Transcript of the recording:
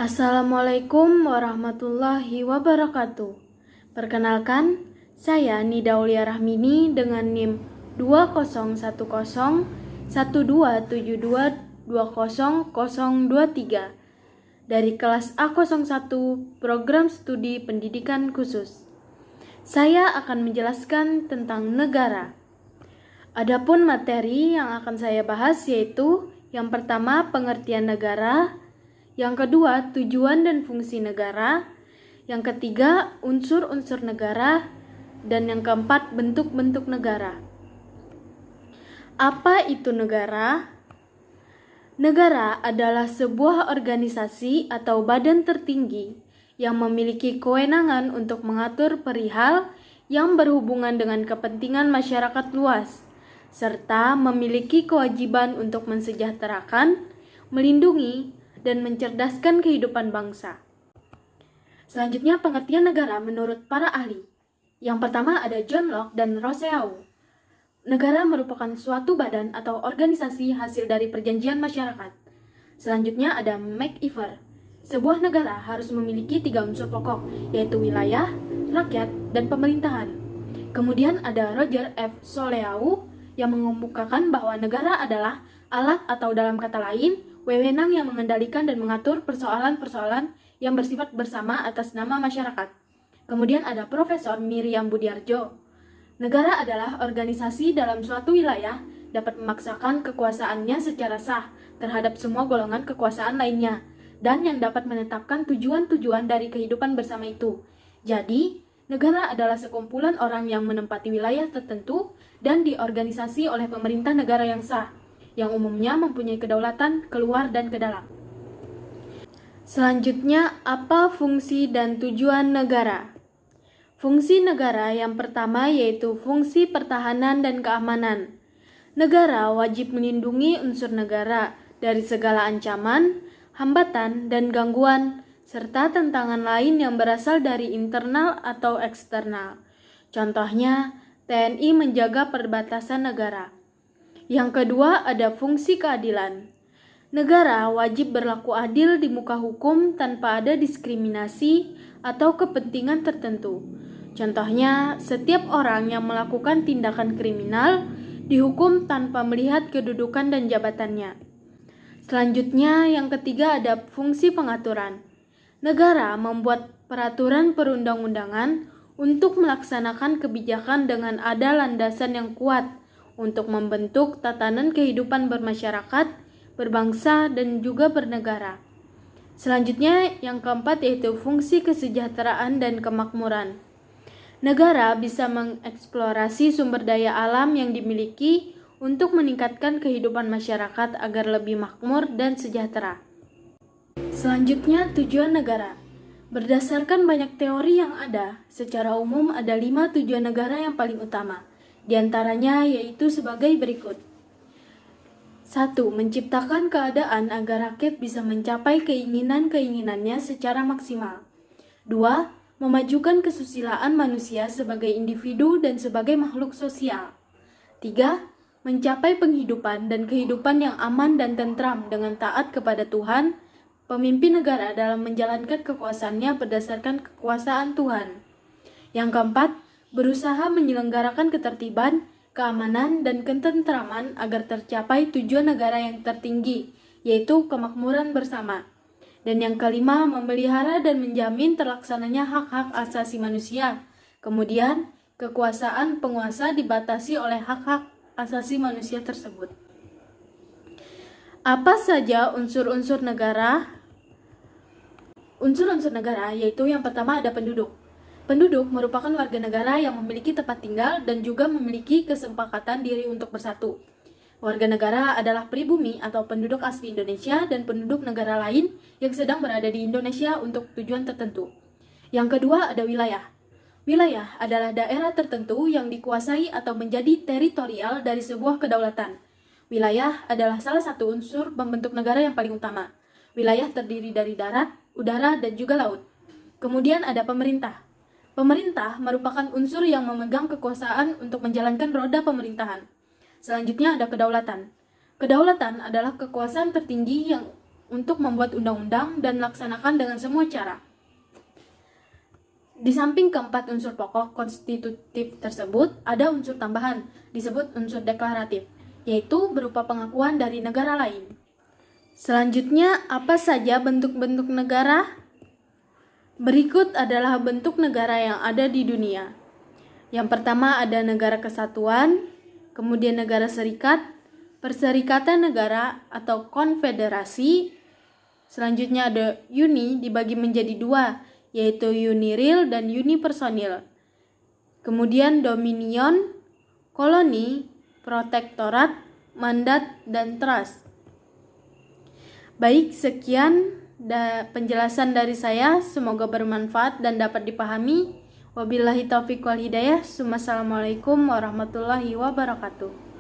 Assalamualaikum warahmatullahi wabarakatuh. Perkenalkan, saya Nida Aulia Rahmini dengan NIM 20101272200023 dari kelas A01 Program Studi Pendidikan Khusus. Saya akan menjelaskan tentang negara. Adapun materi yang akan saya bahas yaitu yang pertama pengertian negara, yang kedua tujuan dan fungsi negara, yang ketiga unsur-unsur negara, dan yang keempat bentuk-bentuk negara. Apa itu negara? Negara adalah sebuah organisasi atau badan tertinggi yang memiliki kewenangan untuk mengatur perihal yang berhubungan dengan kepentingan masyarakat luas, serta memiliki kewajiban untuk mensejahterakan, melindungi, dan mencerdaskan kehidupan bangsa. Selanjutnya, pengertian negara menurut para ahli. Yang pertama ada John Locke dan Rousseau. Negara merupakan suatu badan atau organisasi hasil dari perjanjian masyarakat. Selanjutnya ada MacIver. Sebuah negara harus memiliki 3 unsur pokok, yaitu wilayah, rakyat, dan pemerintahan. Kemudian ada Roger F. Soleau yang mengemukakan bahwa negara adalah alat atau dalam kata lain, wewenang yang mengendalikan dan mengatur persoalan-persoalan yang bersifat bersama atas nama masyarakat. Kemudian ada Profesor Miriam Budiarjo. Negara adalah organisasi dalam suatu wilayah dapat memaksakan kekuasaannya secara sah terhadap semua golongan kekuasaan lainnya dan yang dapat menetapkan tujuan-tujuan dari kehidupan bersama itu. Jadi, negara adalah sekumpulan orang yang menempati wilayah tertentu dan diorganisasi oleh pemerintah negara yang sah, yang umumnya mempunyai kedaulatan keluar dan ke dalam. Selanjutnya, apa fungsi dan tujuan negara? Fungsi negara yang pertama yaitu fungsi pertahanan dan keamanan. Negara wajib melindungi unsur negara dari segala ancaman, hambatan, dan gangguan, serta tantangan lain yang berasal dari internal atau eksternal. Contohnya, TNI menjaga perbatasan negara. Yang kedua ada fungsi keadilan. Negara wajib berlaku adil di muka hukum tanpa ada diskriminasi atau kepentingan tertentu. Contohnya, setiap orang yang melakukan tindakan kriminal dihukum tanpa melihat kedudukan dan jabatannya. Selanjutnya, yang ketiga ada fungsi pengaturan. Negara membuat peraturan perundang-undangan untuk melaksanakan kebijakan dengan ada landasan yang kuat untuk membentuk tatanan kehidupan bermasyarakat, berbangsa, dan juga bernegara. Selanjutnya, yang keempat yaitu fungsi kesejahteraan dan kemakmuran. Negara bisa mengeksplorasi sumber daya alam yang dimiliki untuk meningkatkan kehidupan masyarakat agar lebih makmur dan sejahtera. Selanjutnya, tujuan negara. Berdasarkan banyak teori yang ada, secara umum ada 5 tujuan negara yang paling utama. Di antaranya yaitu sebagai berikut. 1. Menciptakan keadaan agar rakyat bisa mencapai keinginan-keinginannya secara maksimal. 2. Memajukan kesusilaan manusia sebagai individu dan sebagai makhluk sosial. 3. Mencapai penghidupan dan kehidupan yang aman dan tentram dengan taat kepada Tuhan, pemimpin negara dalam menjalankan kekuasaannya berdasarkan kekuasaan Tuhan. Yang keempat, berusaha menyelenggarakan ketertiban, keamanan, dan ketentraman agar tercapai tujuan negara yang tertinggi, yaitu kemakmuran bersama. Dan yang kelima, memelihara dan menjamin terlaksananya hak-hak asasi manusia. Kemudian, kekuasaan penguasa dibatasi oleh hak-hak asasi manusia tersebut. Apa saja unsur-unsur negara? Unsur-unsur negara yaitu yang pertama ada penduduk. Penduduk merupakan warga negara yang memiliki tempat tinggal dan juga memiliki kesepakatan diri untuk bersatu. Warga negara adalah pribumi atau penduduk asli Indonesia dan penduduk negara lain yang sedang berada di Indonesia untuk tujuan tertentu. Yang kedua ada wilayah. Wilayah adalah daerah tertentu yang dikuasai atau menjadi teritorial dari sebuah kedaulatan. Wilayah adalah salah satu unsur pembentuk negara yang paling utama. Wilayah terdiri dari darat, udara, dan juga laut. Kemudian ada pemerintah. Pemerintah merupakan unsur yang memegang kekuasaan untuk menjalankan roda pemerintahan. Selanjutnya ada kedaulatan. Kedaulatan adalah kekuasaan tertinggi yang untuk membuat undang-undang dan laksanakan dengan semua cara. Di samping keempat unsur pokok konstitutif tersebut, ada unsur tambahan, disebut unsur deklaratif, yaitu berupa pengakuan dari negara lain. Selanjutnya, apa saja bentuk-bentuk negara? Berikut adalah bentuk negara yang ada di dunia. Yang pertama ada negara kesatuan, kemudian negara serikat, perserikatan negara atau konfederasi. Selanjutnya ada uni dibagi menjadi dua, yaitu uni real dan uni personil. Kemudian dominion, koloni, protektorat, mandat, dan trust. Baik, sekian penjelasan dari saya. Semoga bermanfaat dan dapat dipahami. Wabillahi taufiq wal hidayah. Assalamualaikum warahmatullahi wabarakatuh.